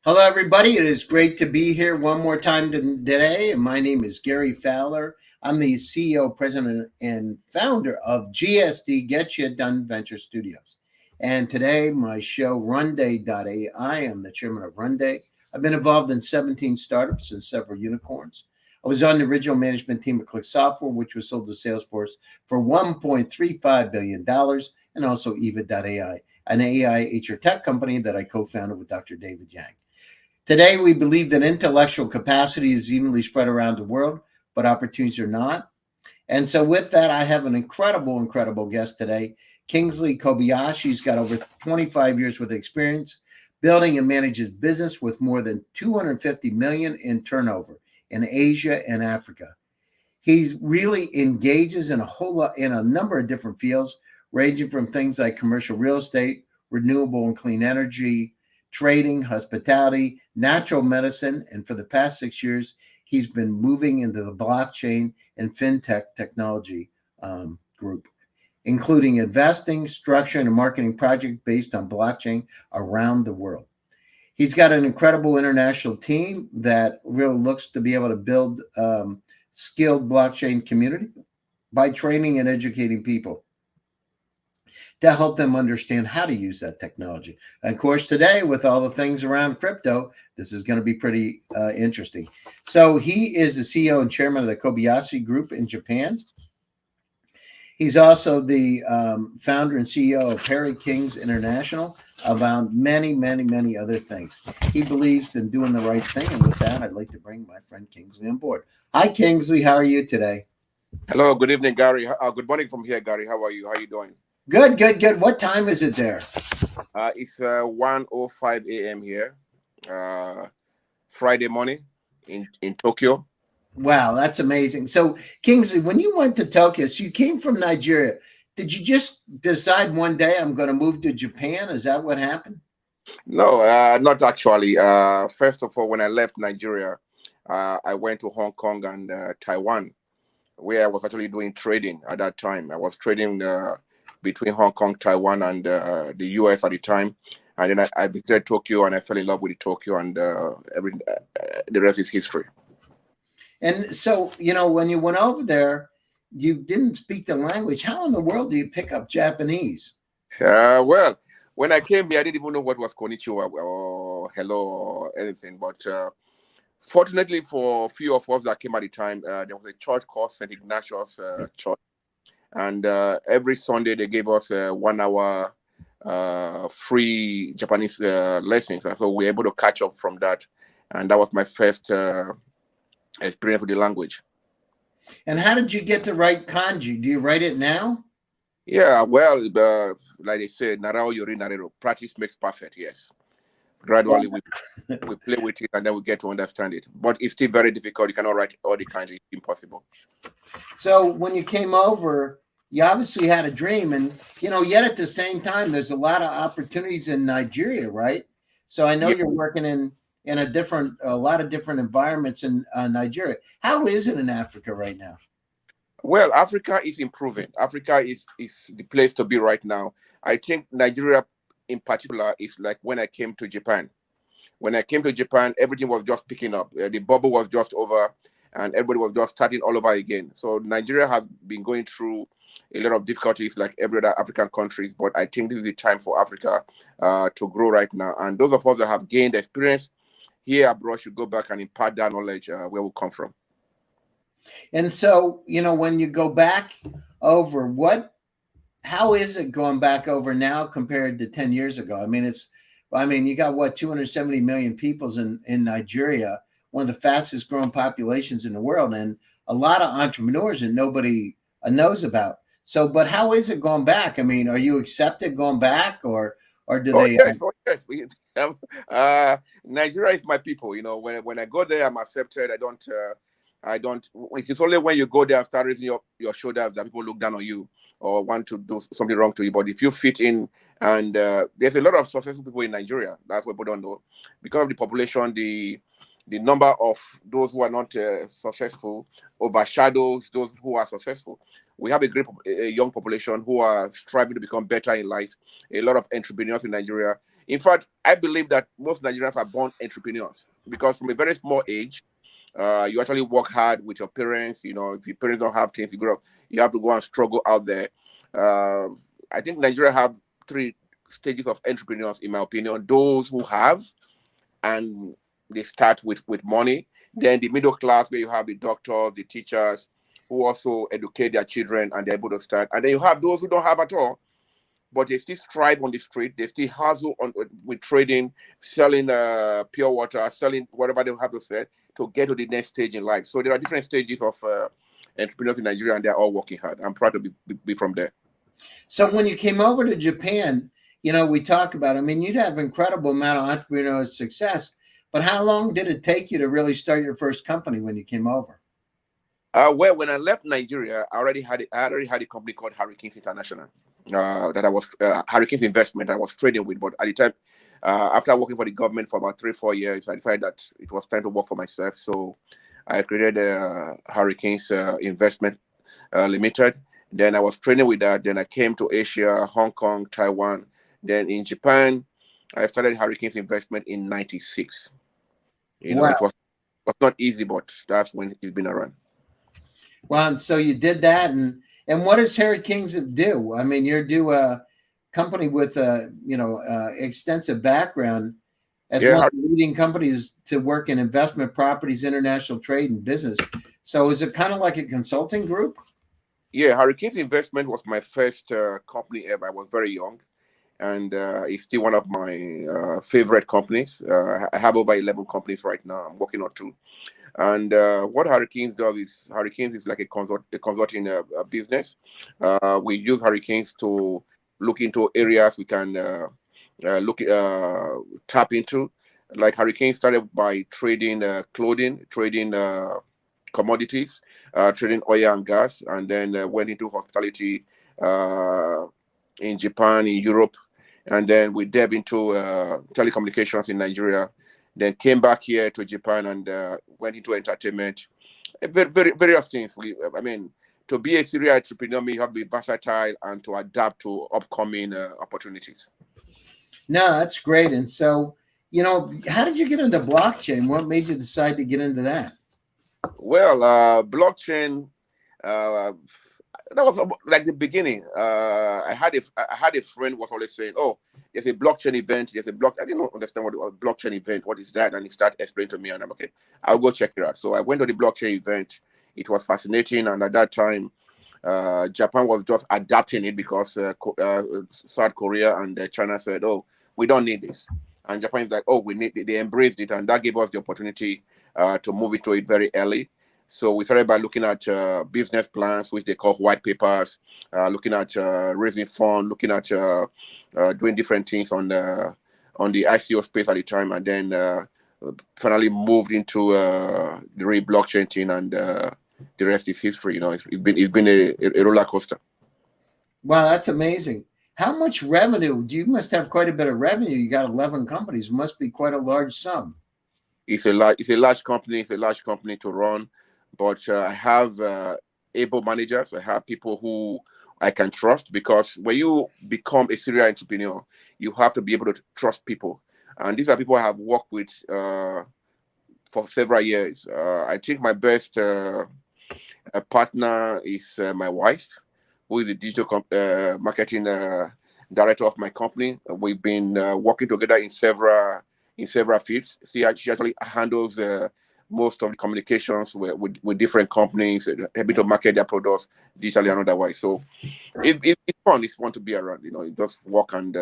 Hello, everybody. It is great to be here one more time today. My name is Gary Fowler. I'm the CEO, president, and founder of GSD Get You Done Venture Studios. And today, my show, Runday AI. I'm the chairman of Runday. I've been involved in 17 startups and several unicorns. I was on the original management team of Click Software, which was sold to Salesforce for $1.35 billion, and also Eva.ai, an AI HR tech company that I co-founded with Dr. David Yang. Today, we believe that intellectual capacity is evenly spread around the world, but opportunities are not. And so, with that, I have an incredible guest today. Kingsley Kobayashi. He's got over 25 years with experience building and manages business with more than 250 million in turnover in Asia and Africa. He really engages in a number of different fields, ranging from things like commercial real estate, renewable and clean energy, trading, hospitality, natural medicine, and for the past 6 years, he's been moving into the blockchain and fintech technology group, including investing, structuring, and marketing projects based on blockchain around the world. He's got an incredible international team that really looks to be able to build skilled blockchain community by training and educating people to help them understand how to use that technology. And of course, today, with all the things around crypto, this is going to be pretty interesting. So he is the CEO and chairman of the Kobayashi Group in Japan. He's also the founder and CEO of Harry KingsInternational, about many other things. He believes in doing the right thing. And with that, I'd like to bring my friend Kingsley on board. Hi, Kingsley. How are you today? Hello. Good evening, Gary. Good morning from here, Gary. How are you? How are you doing? Good. What time is it there? It's 1:05 a.m. here, Friday morning in Tokyo. Wow, that's amazing. So, Kingsley, when you went to Tokyo, so you came from Nigeria. Did you just decide one day I'm going to move to Japan? Is that what happened? No, not actually. First of all, when I left Nigeria, I went to Hong Kong and Taiwan, where I was actually doing trading at that time. I was trading between Hong Kong, Taiwan, and the US at the time. And then I visited Tokyo, and I fell in love with Tokyo, and the rest is history. And so, when you went over there, you didn't speak the language. How in the world do you pick up Japanese? Well, when I came here, I didn't even know what was konnichiwa or hello or anything. But fortunately for a few of us that came at the time, there was a church called St. Ignatius Church. And every Sunday they gave us 1 hour free Japanese lessons. And so we were able to catch up from that. And that was my first experience with the language. And how did you get to write kanji? Do you write it now? Yeah, well, like they said, narao yori narero, practice makes perfect, yes. Gradually we play with it and then we get to understand it. But it's still very difficult. You cannot write all the kanji. It's impossible. So when you came over, you obviously had a dream, and yet at the same time, there's a lot of opportunities in Nigeria, right? So I know you're working in a lot of different environments in Nigeria. How is it in Africa right now? Well, Africa is improving. Africa is the place to be right now. I think Nigeria in particular is like when I came to Japan. When I came to Japan, everything was just picking up. The bubble was just over and everybody was just starting all over again. So Nigeria has been going through a lot of difficulties like every other African countries, but I think this is the time for Africa to grow right now. And those of us that have gained experience here abroad should go back and impart that knowledge where we come from. And so, when you go back over, how is it going back over now compared to 10 years ago? You got what, 270 million people in Nigeria, one of the fastest growing populations in the world, and a lot of entrepreneurs that nobody knows about. So, but how is it going back? Are you accepted going back, or do they? Yes. Nigeria is my people. When I go there, I'm accepted. I don't. It's only when you go there and start raising your shoulders that people look down on you or want to do something wrong to you. But if you fit in, and there's a lot of successful people in Nigeria, that's what people don't know. Because of the population, the number of those who are not successful overshadows those who are successful. We have a young population who are striving to become better in life. A lot of entrepreneurs in Nigeria. In fact, I believe that most Nigerians are born entrepreneurs because from a very small age, you actually work hard with your parents. You know, if your parents don't have things, you grow up, you have to go and struggle out there. Uh, I think Nigeria have three stages of entrepreneurs, in my opinion. Those who have, and they start with money. Then the middle class, where you have the doctors, the teachers, who also educate their children and they're able to start. And then you have those who don't have at all, but they still strive on the street. They still hustle on with trading, selling pure water, selling whatever they have to sell to get to the next stage in life. So there are different stages of entrepreneurs in Nigeria, and they're all working hard. I'm proud to be from there. So when you came over to Japan, you know, we talk about, I mean, you'd have incredible amount of entrepreneurial success, but how long did it take you to really start your first company when you came over? Well, when I left Nigeria, I already had a company called Harry KingsInternational that I was Harry King's Investment I was trading with. But at the time, after working for the government for about 3-4 years, I decided that it was time to work for myself. So I created Harry King's Investment Limited. Then I was training with that. Then I came to Asia, Hong Kong, Taiwan. Then in Japan, I started Harry King's Investment in '96. You know, Wow. it was not easy, but that's when it's been around. Well, so you did that, and what does Harry Kings do? I mean, you do a company with a extensive background as one of the leading companies to work in investment properties, international trade, and business. So is it kind of like a consulting group? Yeah, Harry King's Investment was my first company ever. I was very young, and it's still one of my favorite companies. I have over 11 companies right now. I'm working on 2. And what Harry King's does is Harry King's is like a consulting business. We use Harry King's to look into areas we can tap into. Like Harry King started by trading clothing, trading commodities, trading oil and gas, and then went into hospitality in Japan, in Europe, and then we delved into telecommunications in Nigeria. Then came back here to Japan and went into entertainment. Various things. I mean, to be a serial entrepreneur, you have to be versatile and to adapt to upcoming opportunities. No, that's great. And so, you know, how did you get into blockchain? What made you decide to get into that? Well, blockchain. That was like the beginning. I had a friend was always saying, "Oh, there's a blockchain event. There's a block." I didn't understand what a blockchain event. What is that? And he started explaining to me, and I'm okay. I'll go check it out. So I went to the blockchain event. It was fascinating, and at that time, Japan was just adapting it because South Korea and China said, "Oh, we don't need this," and Japan is like, "Oh, we need it." They embraced it, and that gave us the opportunity to move into it very early. So we started by looking at business plans, which they call white papers, looking at raising funds, looking at doing different things on the ICO space at the time, and then finally moved into the real blockchain thing, and the rest is history. You know, it's been a roller coaster. Wow, that's amazing. How much revenue? You must have quite a bit of revenue. You got 11 companies. It must be quite a large sum. It's a large company. It's a large company to run. But I have able managers. I have people who I can trust, because when you become a serial entrepreneur, you have to be able to trust people. And these are people I have worked with for several years. I think my best partner is my wife, who is the digital marketing director of my company. We've been working together in several fields. She actually handles most of the communications with different companies, helping to market their products digitally and otherwise. So it's fun. It's fun to be around. You know, you just work and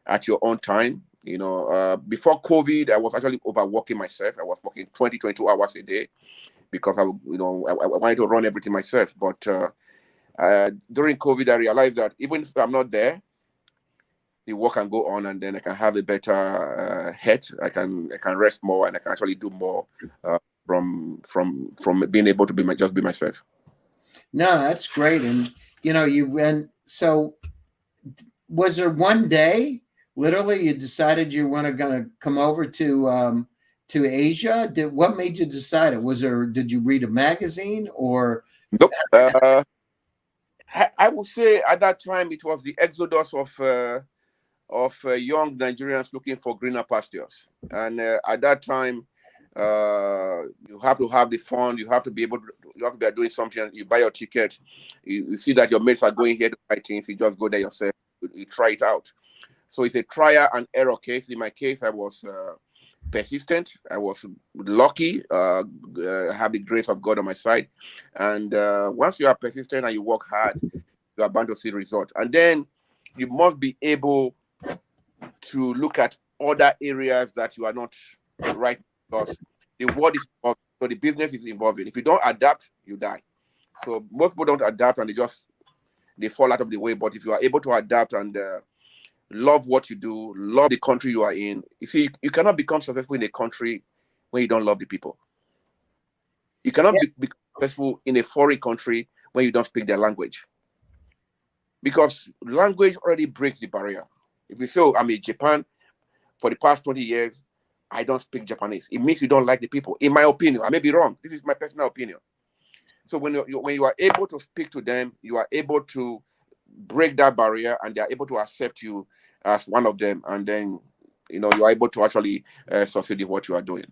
at your own time. You know, before COVID, I was actually overworking myself. I was working 22 hours a day because I wanted to run everything myself. But during COVID, I realized that even if I'm not there, the work can go on, and then I can have a better head. I can rest more, and I can actually do more from being able to be myself. No, that's great. And you know, you went. So, was there one day, literally, you decided you were going to come over to Asia? What made you decide it? Did you read a magazine or? Nope. I would say at that time it was the exodus of of young Nigerians looking for greener pastures. And at that time, you have to have the fund. You have to be able to. You have to be doing something. You buy your ticket. You see that your mates are going here to buy things. You just go there yourself. You try it out. So it's a trial and error case. In my case, I was persistent. I was lucky. I have the grace of God on my side. And once you are persistent and you work hard, you are bound to see results. And then you must be able to look at other areas that you are not right, because the world is involved, so the business is evolving. If you don't adapt, you die. So most people don't adapt and they fall out of the way. But if you are able to adapt and love what you do, love the country you are in, you see, you cannot become successful in a country when you don't love the people. You cannot be successful in a foreign country when you don't speak their language, because language already breaks the barrier. If you say, oh, I'm in Japan for the past 20 years, I don't speak Japanese, it means you don't like the people. In my opinion, I may be wrong. This is my personal opinion. So when you are able to speak to them, you are able to break that barrier, and they are able to accept you as one of them, and then you are able to actually succeed in what you are doing.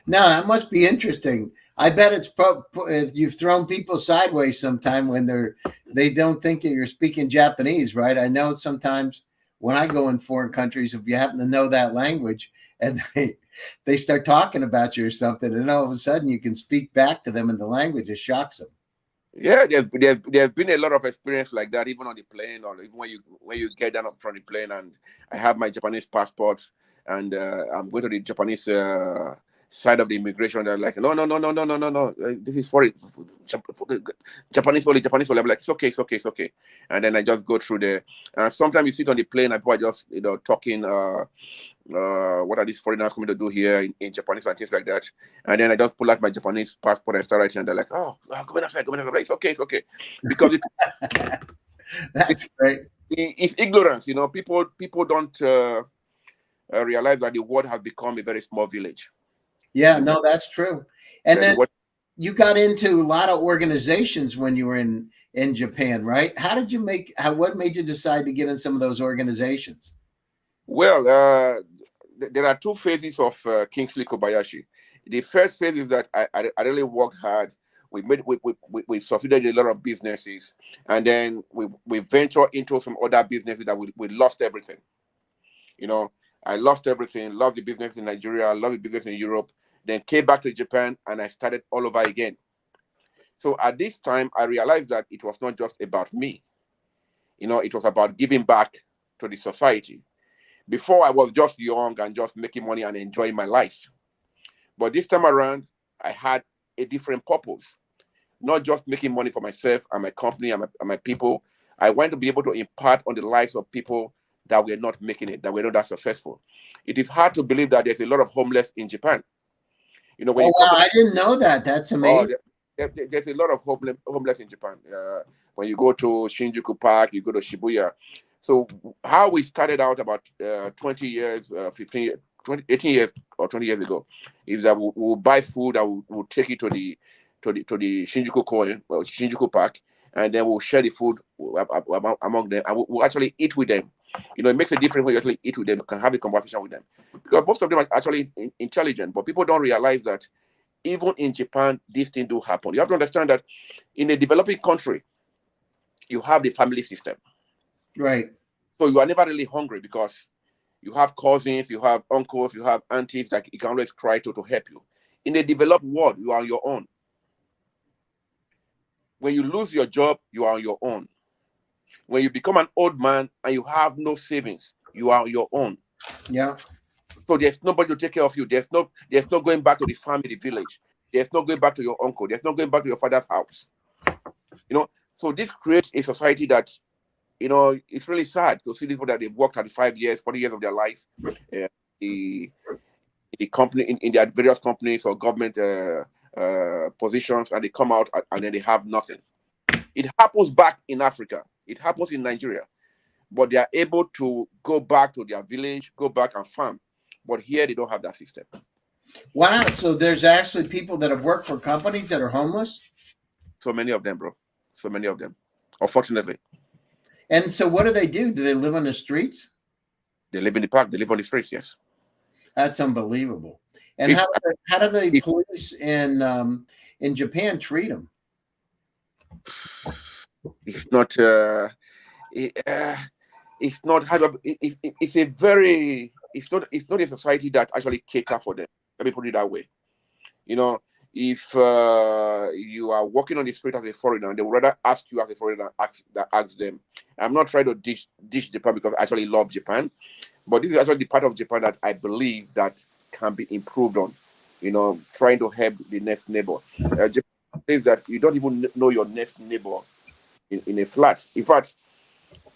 Now that must be interesting. I bet it's if you've thrown people sideways sometime when they don't think that you're speaking Japanese, right? I know sometimes when I go in foreign countries, if you happen to know that language and they start talking about you or something, and all of a sudden you can speak back to them in the language, it shocks them. Yeah, there's been a lot of experience like that, even on the plane, or even when you get down from the plane, and I have my Japanese passport, and I'm going to the Japanese side of the immigration. They're like, no, no, no, no, no, no, no, no. This is for Japanese only, Japanese only. I'm like, it's okay, it's okay, it's okay. And then I just go through the. Sometimes you sit on the plane and people are just talking. What are these foreigners coming to do here in Japanese and things like that? And then I just pull out my Japanese passport and start writing, and they're like, oh, go inside, go inside. It's okay, it's okay. Because that's great. It's ignorance, people don't realize that the world has become a very small village. Yeah, no, that's true. And then you got into a lot of organizations when you were in Japan, right? What made you decide to get in some of those organizations? Well, there are two phases of Kingsley Kobayashi. The first phase is that I really worked hard. We succeeded in a lot of businesses, and then we ventured into some other businesses that we lost everything. I lost everything, lost the business in Nigeria, lost the business in Europe, then came back to Japan, and I started all over again. So at this time, I realized that it was not just about me. It was about giving back to the society. Before, I was just young and just making money and enjoying my life. But this time around, I had a different purpose. Not just making money for myself and my company and my people. I want to be able to impart on the lives of people that were not making it, that were not that successful. It is hard to believe that there's a lot of homeless in Japan. I didn't know that. That's amazing. There's a lot of homeless in Japan. When you go to Shinjuku Park, you go to Shibuya. So how we started out about 20 years, 15 years, 18 years or 20 years ago, is that we'll buy food and we'll take it to the Shinjuku Koen, well, Shinjuku Park, and then we'll share the food among them, and we'll actually eat with them. It makes a difference when you actually eat with them. You can have a conversation with them, because most of them are actually intelligent, but people don't realize that even in Japan, these things do happen. You have to understand that in a developing country, you have the family system. Right. So you are never really hungry because you have cousins, you have uncles, you have aunties that you can always cry to help you. In a developed world, you are on your own. When you lose your job, you are on your own. When you become an old man and you have no savings, you are on your own. Yeah. So there's nobody to take care of you. There's no going back to the family village. There's no going back to your uncle. There's no going back to your father's house. So this creates a society that, it's really sad to see these people that they've worked 35 years, 40 years of their life, the company in their various companies or government positions, and they come out and then they have nothing. It happens back in Africa. It happens in Nigeria. But they are able to go back to their village, go back and farm. But here they don't have that system. Wow. So there's actually people that have worked for companies that are homeless? So many of them, bro. So many of them, unfortunately. And so what do? Do they live on the streets? They live in the park. They live on the streets. Yes. That's unbelievable. And It's how do the it's, police in Japan treat them? it's not. It, it's not. How do it's a very. It's not a society that actually cater for them. Let me put it that way. You know, if you are walking on the street as a foreigner, they would rather ask you as a foreigner ask them. I'm not trying to dish Japan because I actually love Japan, but this is actually the part of Japan that I believe that can be improved on. You know, trying to help the next neighbor. Japan says that you don't even know your next neighbor in a flat. In fact,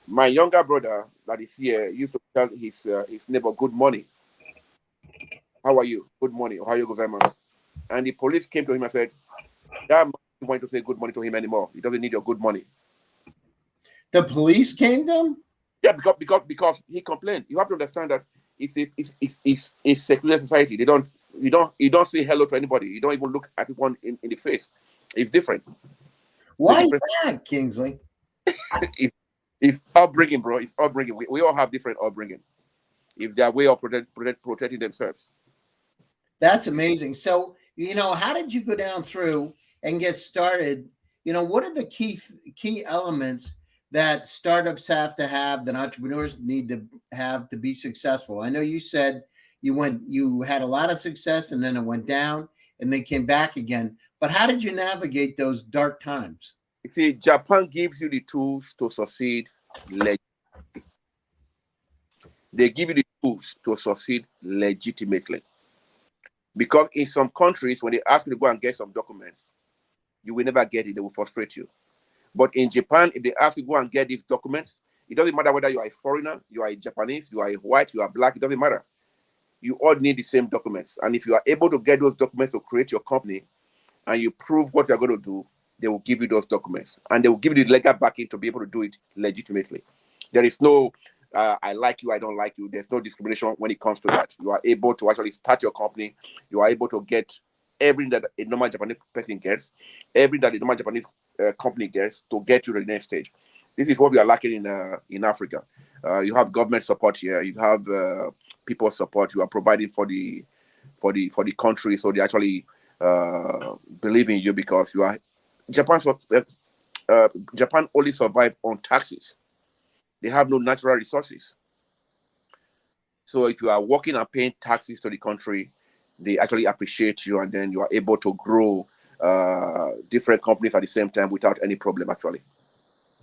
my younger brother that is here used to tell his neighbor, "Good morning. How are you? Good morning. Ohio gozaimasu." And the police came to him and said, "That man doesn't want to say good morning to him anymore. He doesn't need your good morning." The police came to him? Yeah, because he complained. You have to understand that it's a secular society. You don't say hello to anybody. You don't even look at anyone in the face. It's different. Why is that, Kingsley? It's upbringing, bro. It's upbringing. We all have different upbringing. If their way of protecting themselves. That's amazing. So, how did you go down through and get started? What are the key elements that startups have to have, that entrepreneurs need to have to be successful? I know you said you had a lot of success and then it went down and they came back again. But how did you navigate those dark times? You see, Japan gives you the tools to succeed. They give you the tools to succeed legitimately. Because in some countries, when they ask you to go and get some documents, you will never get it. They will frustrate you. But in Japan, if they ask you to go and get these documents, it doesn't matter whether you are a foreigner, you are a Japanese, you are a white, you are black, it doesn't matter. You all need the same documents. And if you are able to get those documents to create your company and you prove what you're going to do, they will give you those documents. And they will give you the legal backing to be able to do it legitimately. There is no, I like you, I don't like you. There's no discrimination when it comes to that. You are able to actually start your company. You are able to get everything that a normal Japanese person gets, everything that a normal Japanese company gets to get to the next stage. This is what we are lacking in Africa. You have government support here. You have people support. You are providing for the country, so they actually believe in you because you are Japan only survive on taxes. They have no natural resources. So if you are working and paying taxes to the country, they actually appreciate you, and then you are able to grow different companies at the same time without any problem, actually.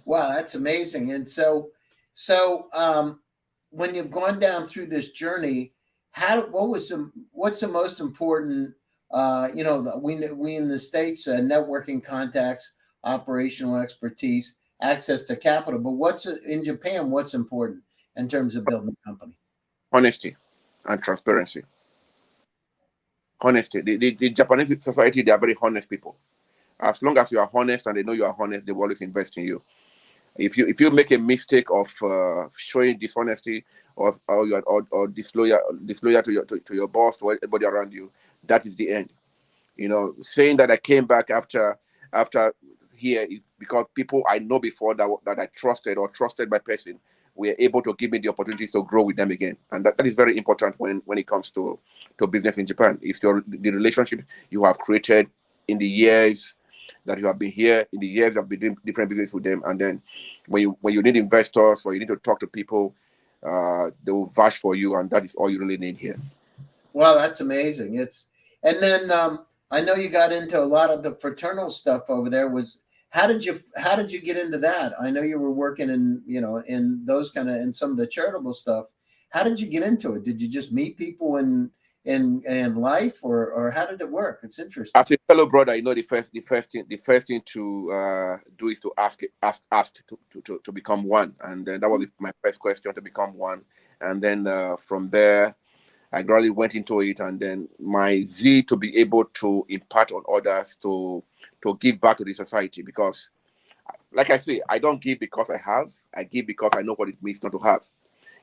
Wow, that's amazing. And so when you've gone down through this journey, what's the most important? We in the States, networking contacts, operational expertise, access to capital. But what's in Japan? What's important in terms of building a company? Honesty and transparency. Honesty. The Japanese society, they are very honest people. As long as you are honest and they know you are honest, they will always invest in you. If you make a mistake of showing dishonesty or disloyal to your boss or everybody around you, that is the end. Saying that I came back after here is because people I know before that I trusted or trusted my person were able to give me the opportunities to grow with them again, and that is very important when it comes to business in Japan. It's the relationship you have created in the years that you have been here, in the years you have been doing different business with them, and then when you need investors or you need to talk to people, they will vouch for you, and that is all you really need here. Wow, that's amazing. And then I know you got into a lot of the fraternal stuff over there. How did you get into that? I know you were working in those in some of the charitable stuff. How did you get into it? Did you just meet people in life, or how did it work? It's interesting. As a fellow brother, the first thing to do is to ask to become one, and then that was my first question, to become one, and then from there I gradually went into it, and then my zeal to be able to impart on others, to give back to the society, because like I say, I don't give because I give because I know what it means not to have.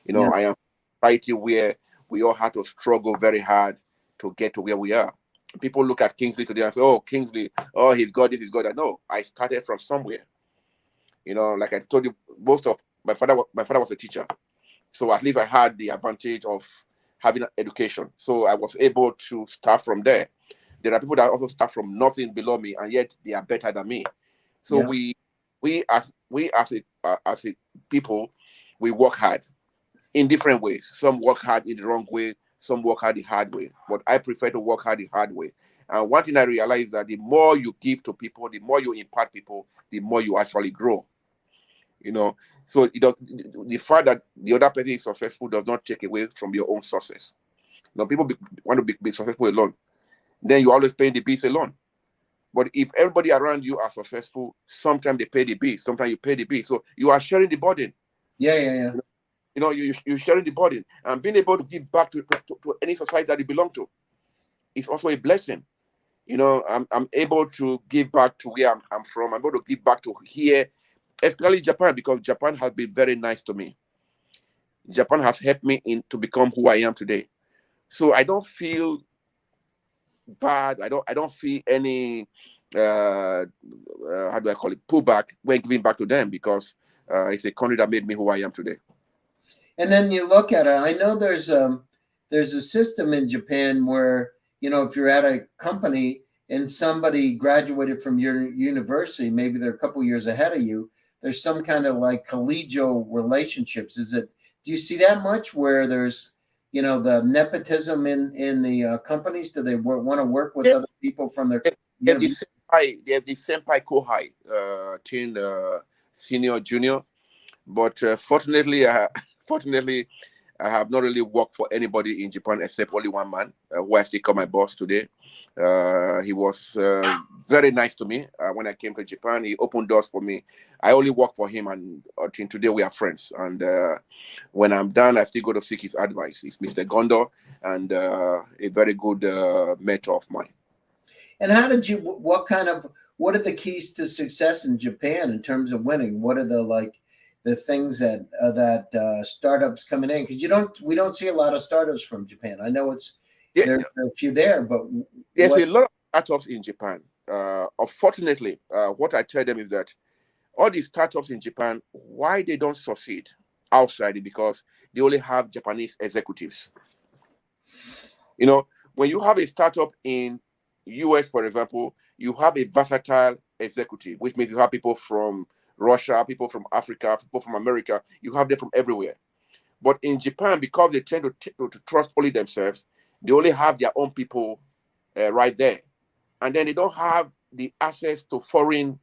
Yeah. I am in a society where we all had to struggle very hard to get to where we are. People look at Kingsley today and say, "Oh, Kingsley, oh, he's got this, he's got that." No, I started from somewhere. Like I told you, my father was a teacher. So at least I had the advantage of having an education. So I was able to start from there. There are people that also start from nothing below me, and yet they are better than me. So Yeah. we as a people, we work hard in different ways. Some work hard in the wrong way, some work hard the hard way. But I prefer to work hard the hard way. And one thing I realized that the more you give to people, the more you impact people, the more you actually grow. You know, so it does, the fact that the other person is successful does not take away from your own success. Now, people want to be successful alone. Then you always pay the bills alone. But if everybody around you are successful, sometimes they pay the bills, sometimes you pay the bills. So you are sharing the burden. Yeah. You know, you're sharing the burden, and being able to give back to any society that you belong to is also a blessing. You know, I'm able to give back to where I'm from. I'm able to give back to here, especially Japan, because Japan has been very nice to me. Japan has helped me to become who I am today. So I don't feel bad. I don't feel any how do I call it, pullback when giving back to them, because it's a country that made me who I am today. And then you look at it. I know there's a system in Japan where, if you're at a company and somebody graduated from your university, maybe they're a couple years ahead of you, there's some kind of like collegial relationships. Do you see that much where there's, the nepotism in the companies? Do they want to work with other people from their They have the university? senpai kohai thing, senior junior. But fortunately, I have not really worked for anybody in Japan except only one man, who I still call my boss today. He was very nice to me when I came to Japan. He opened doors for me. I only work for him, and until today we are friends. And when I'm done, I still go to seek his advice. He's Mr. Gondo, and a very good mentor of mine. And what are the keys to success in Japan in terms of winning? What are the things that startups coming in? Because we don't see a lot of startups from Japan. I know Yeah, there are a few there, but there's a lot of startups in Japan. Unfortunately, what I tell them is that all these startups in Japan, why they don't succeed outside is because they only have Japanese executives. You know, when you have a startup in US, for example, you have a versatile executive, which means you have people from Russia, people from Africa, people from America. You have them from everywhere. But in Japan, because they tend to trust only themselves, they only have their own people right there, and then they don't have the access to foreign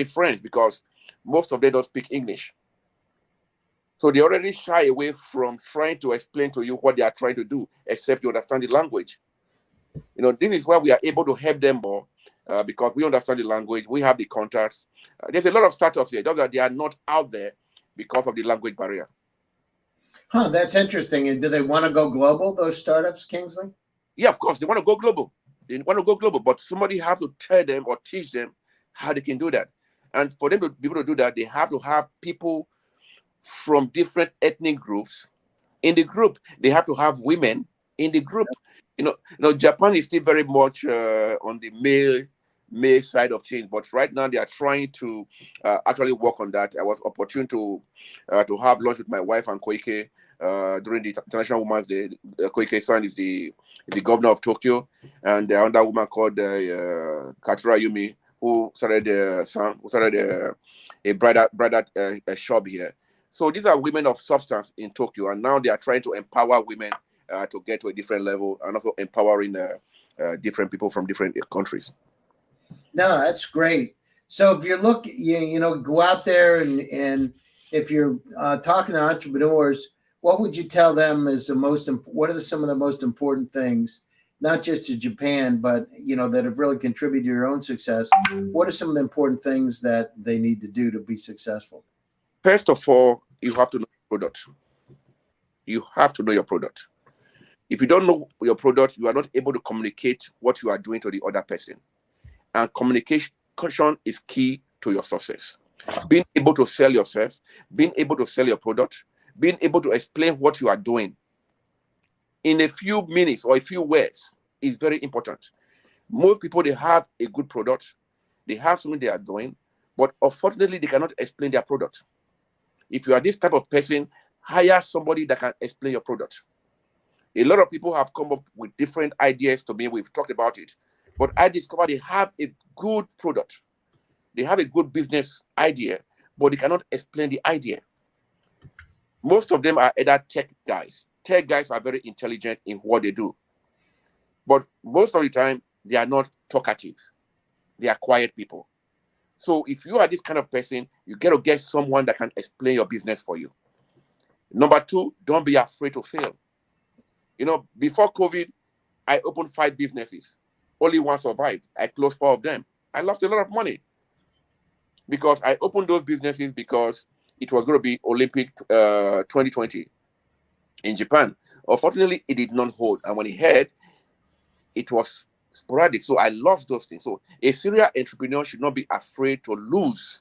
friends, because most of them don't speak English. So they already shy away from trying to explain to you what they are trying to do, except you understand the language. You know, this is why we are able to help them more, because we understand the language, we have the contacts. There's a lot of startups here, just that they are not out there because of the language barrier. Huh, that's interesting. And do they want to go global, those startups, Kingsley? Yeah, of course, they want to go global. They want to go global, but somebody have to tell them or teach them how they can do that. And for them to be able to do that, they have to have people from different ethnic groups in the group. They have to have women in the group. Japan is still very much on the male side of things, but right now they are trying to actually work on that. I was opportune to have lunch with my wife and Koike during the International Women's Day. Koike-san is the governor of Tokyo, and the other woman called Katsura Yumi, who started a bridal shop here. So these are women of substance in Tokyo, and now they are trying to empower women to get to a different level, and also empowering different people from different countries. No, that's great. So if go out there and if you're talking to entrepreneurs, what would you tell them is what are some of the most important things, not just to Japan, but that have really contributed to your own success? What are some of the important things that they need to do to be successful? First of all, you have to know your product. You have to know your product. If you don't know your product, you are not able to communicate what you are doing to the other person. And communication is key to your success. Being able to sell yourself, being able to sell your product, being able to explain what you are doing in a few minutes or a few words is very important. Most people, they have a good product, they have something they are doing, but unfortunately, they cannot explain their product. If you are this type of person, hire somebody that can explain your product. A lot of people have come up with different ideas to me. We've talked about it. But I discovered they have a good product. They have a good business idea, but they cannot explain the idea. Most of them are either tech guys. Tech guys are very intelligent in what they do. But most of the time, they are not talkative. They are quiet people. So if you are this kind of person, you got to get someone that can explain your business for you. Number two, don't be afraid to fail. You know, before COVID, I opened 5 businesses. Only one survived. I closed 4 of them. I lost a lot of money because I opened those businesses because it was going to be Olympic 2020 in Japan. Unfortunately, it did not hold. And when it had, it was sporadic. So I lost those things. So a serial entrepreneur should not be afraid to lose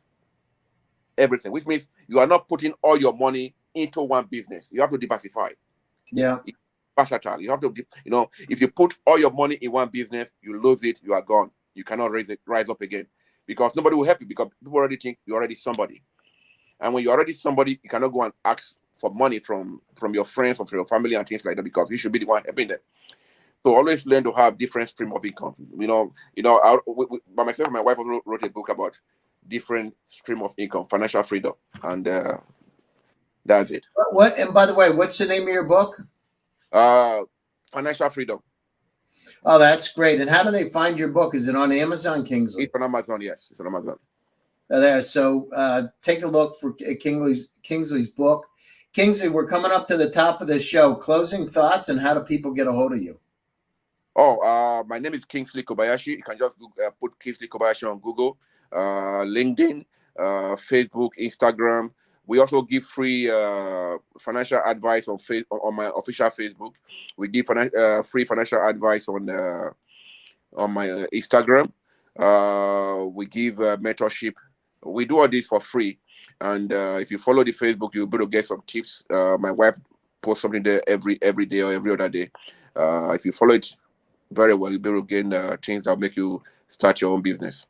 everything, which means you are not putting all your money into one business. You have to diversify. Yeah. It's versatile. You have to, you know, if you put all your money in one business, you lose it, you are gone. You cannot rise up again because nobody will help you because people already think you're already somebody. And when you're already somebody, you cannot go and ask for money from your friends or from your family and things like that because you should be the one helping them. So always learn to have different stream of income. By myself and my wife also wrote a book about different stream of income, financial freedom, and that's it. What? And by the way, what's the name of your book? Financial freedom. Oh, that's great. And how do they find your book? Is it on Amazon, Kingsley? It's on Amazon. Yes, it's on Amazon. There. So take a look for Kingsley's book. Kingsley, we're coming up to the top of the show. Closing thoughts, and how do people get a hold of you? Oh, my name is Kingsley Kobayashi. You can just put Kingsley Kobayashi on Google, LinkedIn, Facebook, Instagram. We also give free financial advice on my official Facebook. We give free financial advice on my Instagram. We give mentorship. We do all this for free. And if you follow the Facebook, you'll be able to get some tips. My wife posts something there every day or every other day. If you follow it very well, you'll be able to gain things that will make you start your own business.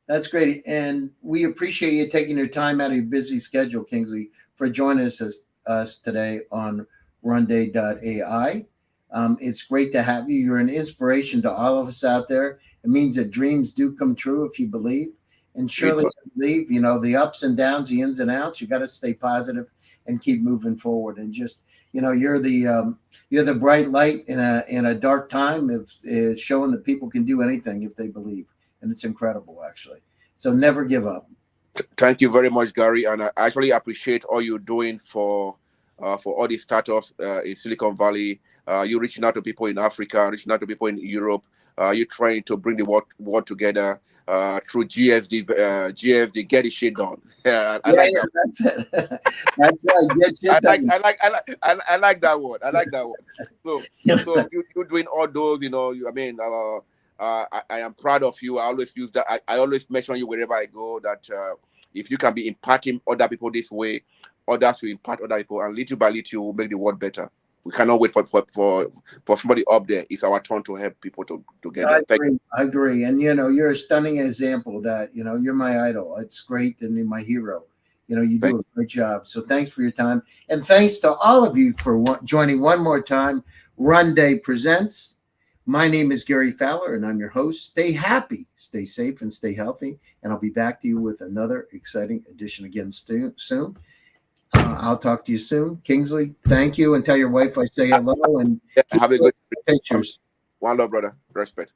That's great. And we appreciate you taking your time out of your busy schedule, Kingsley, for joining us today on Runday AI. It's great to have you. You're an inspiration to all of us out there. It means that dreams do come true if you believe. And surely believe, you know, the ups and downs, the ins and outs, you got to stay positive and keep moving forward. And just, you know, you're the bright light in a dark time. It's showing that people can do anything if they believe. And it's incredible, actually. So never give up. Thank you very much, Gary. And I actually appreciate all you're doing for all these startups in Silicon Valley. You reaching out to people in Africa, reaching out to people in Europe. You're trying to bring the world together through GSD, get the shit done. I like that. That's it. That's right. Get shit done. I like that word. I like that word. So you're doing all those, you know. I am proud of you. I always use that. I always mention you wherever I go. That if you can be imparting other people this way, others will impart other people, and little by little, will make the world better. We cannot wait for somebody up there. It's our turn to help people to get there. I agree. And, you know, you're a stunning example that, you know, you're my idol. It's great. And you're my hero. You know, you do a great job. So thanks for your time. And thanks to all of you for joining one more time. Runday Presents. My name is Gary Fowler, and I'm your host. Stay happy, stay safe, and stay healthy. And I'll be back to you with another exciting edition again soon. I'll talk to you soon. Kingsley, thank you. And tell your wife I say hello. And have a good pictures. One love, brother. Respect.